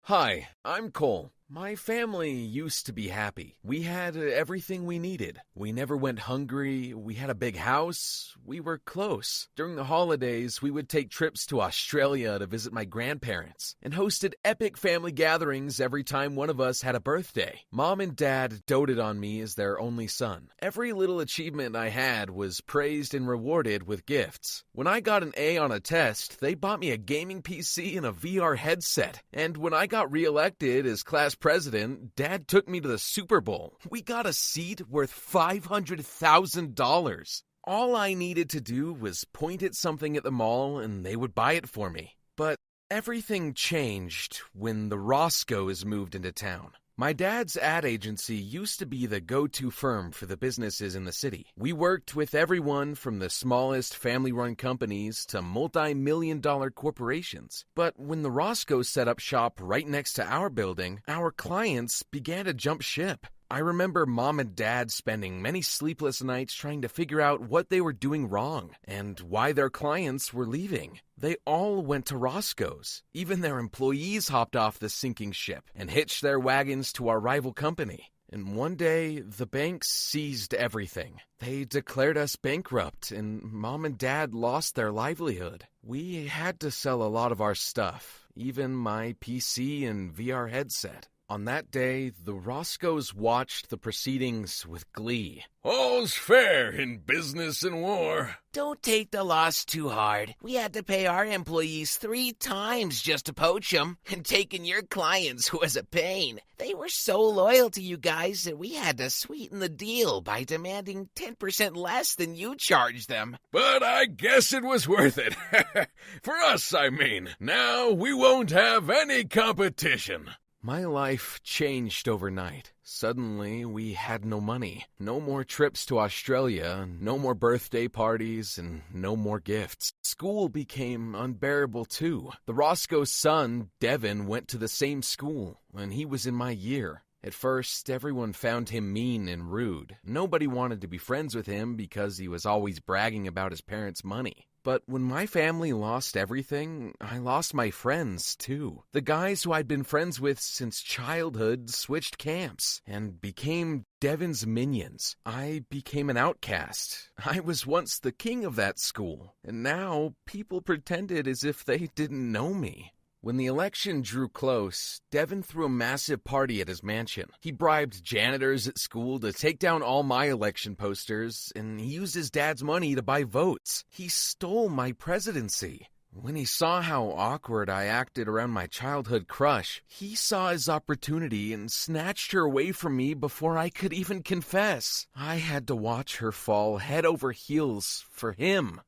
Hi, I'm Cole. My family used to be happy. We had everything we needed. We never went hungry. We had a big house. We were close. During the holidays, we would take trips to Australia to visit my grandparents and hosted epic family gatherings every time one of us had a birthday. Mom and Dad doted on me as their only son. Every little achievement I had was praised and rewarded with gifts. When I got an A on a test, they bought me a gaming PC and a VR headset. And when I got reelected as class president, Dad took me to the Super Bowl. We got a seat worth $500,000. All I needed to do was point at something at the mall and they would buy it for me. But everything changed when the Roscoes moved into town. My dad's ad agency used to be the go-to firm for the businesses in the city. We worked with everyone from the smallest family-run companies to multi-million-dollar corporations. But when the Roscoes set up shop right next to our building, our clients began to jump ship. I remember Mom and Dad spending many sleepless nights trying to figure out what they were doing wrong and why their clients were leaving. They all went to Roscoe's. Even their employees hopped off the sinking ship and hitched their wagons to our rival company. And one day, the banks seized everything. They declared us bankrupt, and Mom and Dad lost their livelihood. We had to sell a lot of our stuff, even my PC and VR headset. On that day, the Roscoes watched the proceedings with glee. All's fair in business and war. Don't take the loss too hard. We had to pay our employees 3 times just to poach them, and taking your clients was a pain. They were so loyal to you guys that we had to sweeten the deal by demanding 10% less than you charged them. But I guess it was worth it. For us, I mean. Now we won't have any competition. My life changed overnight. Suddenly, we had no money, no more trips to Australia, no more birthday parties, and no more gifts. School became unbearable too. The Roscoe's son, Devin, went to the same school, and he was in my year. At first, everyone found him mean and rude. Nobody wanted to be friends with him because he was always bragging about his parents' money. But when my family lost everything, I lost my friends, too. The guys who I'd been friends with since childhood switched camps and became Devin's minions. I became an outcast. I was once the king of that school, and now people pretended as if they didn't know me. When the election drew close, Devin threw a massive party at his mansion. He bribed janitors at school to take down all my election posters, and he used his dad's money to buy votes. He stole my presidency. When he saw how awkward I acted around my childhood crush, he saw his opportunity and snatched her away from me before I could even confess. I had to watch her fall head over heels for him.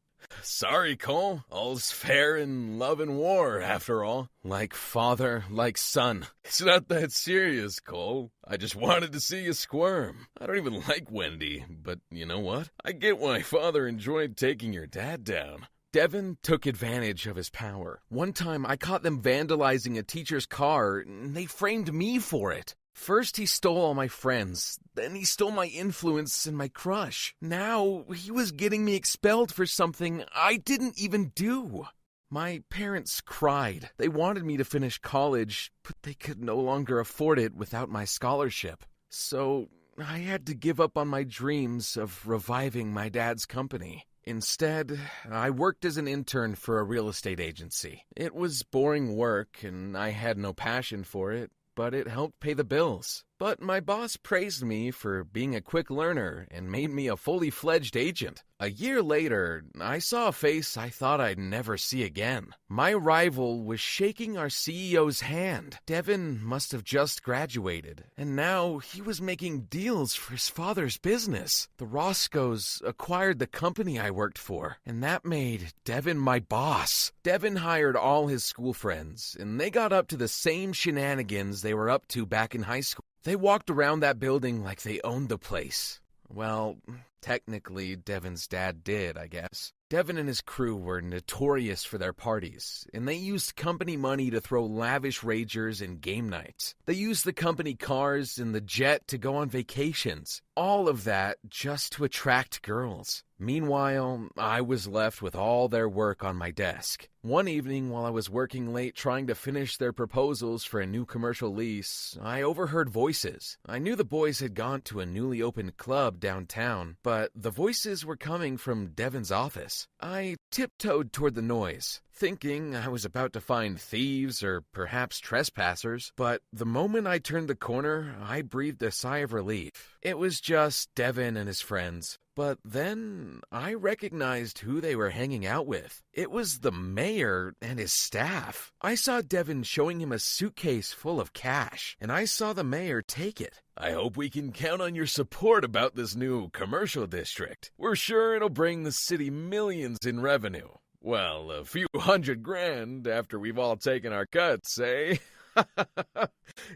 Sorry, Cole. All's fair in love and war, after all. Like father, like son. It's not that serious, Cole. I just wanted to see you squirm. I don't even like Wendy, but you know what? I get why father enjoyed taking your dad down. Devin took advantage of his power. One time, I caught them vandalizing a teacher's car, and they framed me for it. First, he stole all my friends. Then he stole my influence and my crush. Now, he was getting me expelled for something I didn't even do. My parents cried. They wanted me to finish college, but they could no longer afford it without my scholarship. So, I had to give up on my dreams of reviving my dad's company. Instead, I worked as an intern for a real estate agency. It was boring work, and I had no passion for it, but it helped pay the bills. But my boss praised me for being a quick learner and made me a fully fledged agent. A year later, I saw a face I thought I'd never see again. My rival was shaking our CEO's hand. Devin must have just graduated, and now he was making deals for his father's business. The Roscoes acquired the company I worked for, and that made Devin my boss. Devin hired all his school friends, and they got up to the same shenanigans they were up to back in high school. They walked around that building like they owned the place. Well, Technically, Devin's dad did, I guess. Devin and his crew were notorious for their parties, and they used company money to throw lavish ragers and game nights. They used the company cars and the jet to go on vacations. All of that just to attract girls. Meanwhile, I was left with all their work on my desk. One evening, while I was working late trying to finish their proposals for a new commercial lease, I overheard voices. I knew the boys had gone to a newly opened club downtown, but the voices were coming from Devin's office. I tiptoed toward the noise, thinking I was about to find thieves or perhaps trespassers, but the moment I turned the corner, I breathed a sigh of relief. It was just Devin and his friends. But then I recognized who they were hanging out with. It was the mayor and his staff. I saw Devin showing him a suitcase full of cash, and I saw the mayor take it. I hope we can count on your support about this new commercial district. We're sure it'll bring the city millions in revenue. Well, a few $100,000 after we've all taken our cuts, eh?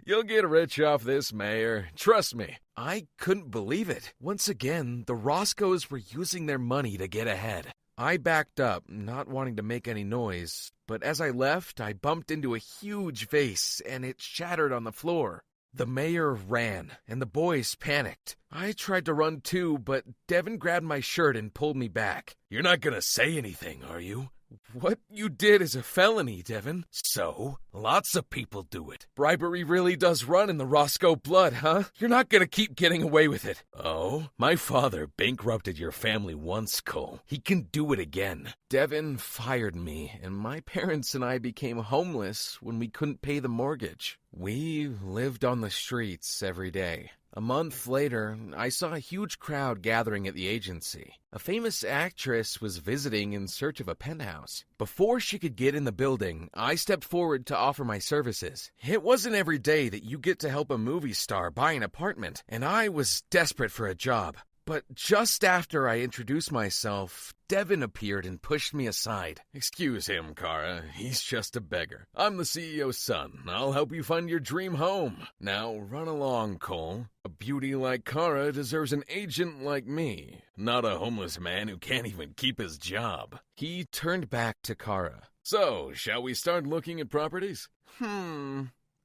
You'll get rich off this, Mayor. Trust me. I couldn't believe it. Once again, the Roscoes were using their money to get ahead. I backed up, not wanting to make any noise, but as I left, I bumped into a huge vase, and it shattered on the floor. The mayor ran, and the boys panicked. I tried to run too, but Devin grabbed my shirt and pulled me back. You're not gonna say anything, are you? What you did is a felony, Devin. So? Lots of people do it. Bribery really does run in the Roscoe blood, huh? You're not gonna keep getting away with it. Oh? My father bankrupted your family once, Cole. He can do it again. Devin fired me, and my parents and I became homeless when we couldn't pay the mortgage. We lived on the streets every day. A month later, I saw a huge crowd gathering at the agency. A famous actress was visiting in search of a penthouse. Before she could get in the building, I stepped forward to offer my services. It wasn't every day that you get to help a movie star buy an apartment, and I was desperate for a job. But just after I introduced myself, Devin appeared and pushed me aside. Excuse him, Kara. He's just a beggar. I'm the CEO's son. I'll help you find your dream home. Now run along, Cole. A beauty like Kara deserves an agent like me, not a homeless man who can't even keep his job. He turned back to Kara. So, shall we start looking at properties?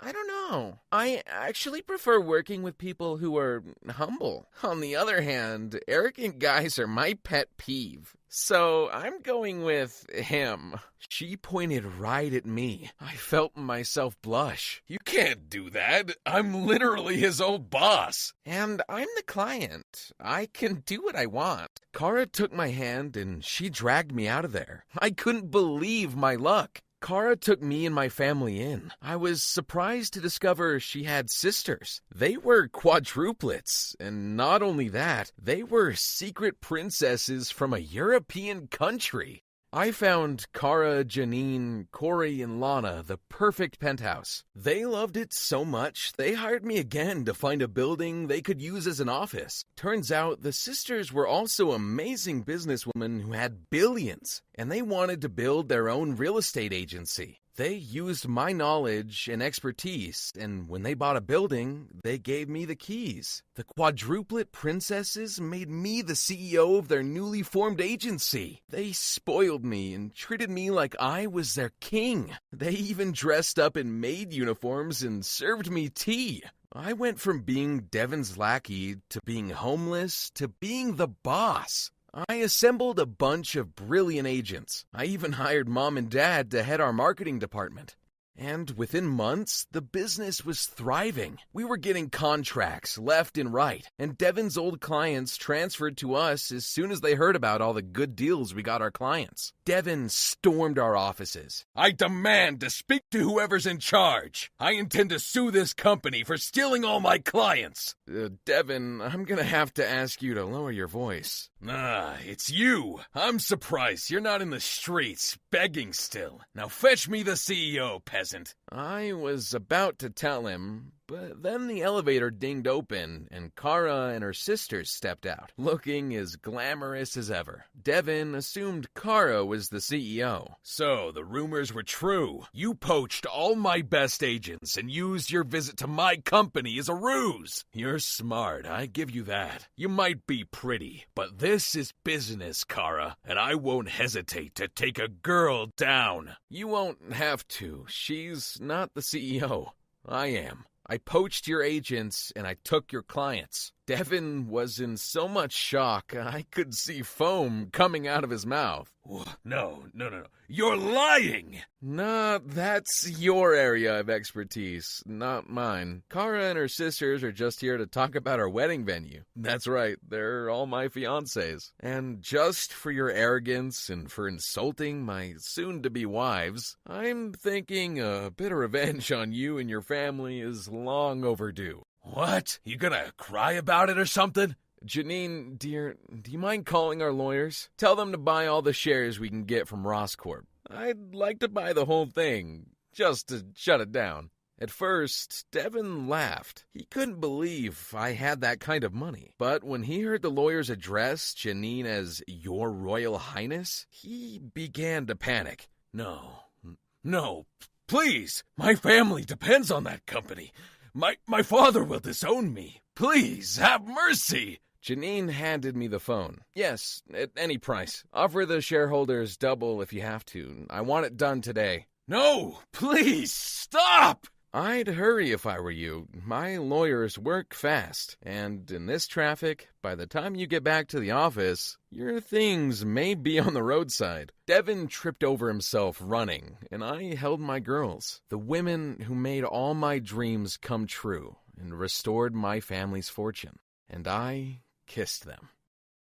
I don't know. I actually prefer working with people who are humble. On the other hand, arrogant guys are my pet peeve. So I'm going with him. She pointed right at me. I felt myself blush. You can't do that. I'm literally his old boss. And I'm the client. I can do what I want. Kara took my hand and she dragged me out of there. I couldn't believe my luck. Kara took me and my family in. I was surprised to discover she had sisters. They were quadruplets, and not only that, they were secret princesses from a European country. I found Kara, Janine, Corey, and Lana the perfect penthouse. They loved it so much, they hired me again to find a building they could use as an office. Turns out the sisters were also amazing businesswomen who had billions, and they wanted to build their own real estate agency. They used my knowledge and expertise, and when they bought a building, they gave me the keys. The Quadruplet princesses made me the CEO of their newly formed agency. They spoiled me and treated me like I was their king. They even dressed up in maid uniforms and served me tea. I went from being Devin's lackey to being homeless to being the boss. I assembled a bunch of brilliant agents. I even hired Mom and Dad to head our marketing department. And within months, the business was thriving. We were getting contracts left and right, and Devin's old clients transferred to us as soon as they heard about all the good deals we got our clients. Devin stormed our offices. I demand to speak to whoever's in charge. I intend to sue this company for stealing all my clients. Devin, I'm gonna have to ask you to lower your voice. It's you. I'm surprised you're not in the streets begging still. Now fetch me the CEO, peasant. I was about to tell him, but then the elevator dinged open and Kara and her sisters stepped out, looking as glamorous as ever. Devin assumed Kara was the CEO. So, the rumors were true. You poached all my best agents and used your visit to my company as a ruse. You're smart, I give you that. You might be pretty, but this is business, Kara, and I won't hesitate to take a girl down. You won't have to. She's not the CEO. I am. I poached your agents and I took your clients. Devin was in so much shock, I could see foam coming out of his mouth. No. You're lying! Nah, that's your area of expertise, not mine. Kara and her sisters are just here to talk about our wedding venue. That's right, they're all my fiancés. And just for your arrogance and for insulting my soon-to-be wives, I'm thinking a bit of revenge on you and your family is long overdue. What? You gonna cry about it or something? Janine, dear, do you mind calling our lawyers? Tell them to buy all the shares we can get from Rosscorp. I'd like to buy the whole thing, just to shut it down. At first, Devin laughed. He couldn't believe I had that kind of money. But when he heard the lawyers address Janine as Your Royal Highness, he began to panic. No, please! My family depends on that company. My father will disown me. Please, have mercy! Janine handed me the phone. Yes, at any price. Offer the shareholders double if you have to. I want it done today. No, please, stop! I'd hurry if I were you. My lawyers work fast. And in this traffic, by the time you get back to the office, your things may be on the roadside. Devin tripped over himself running, and I held my girls. The women who made all my dreams come true and restored my family's fortune. And I kissed them.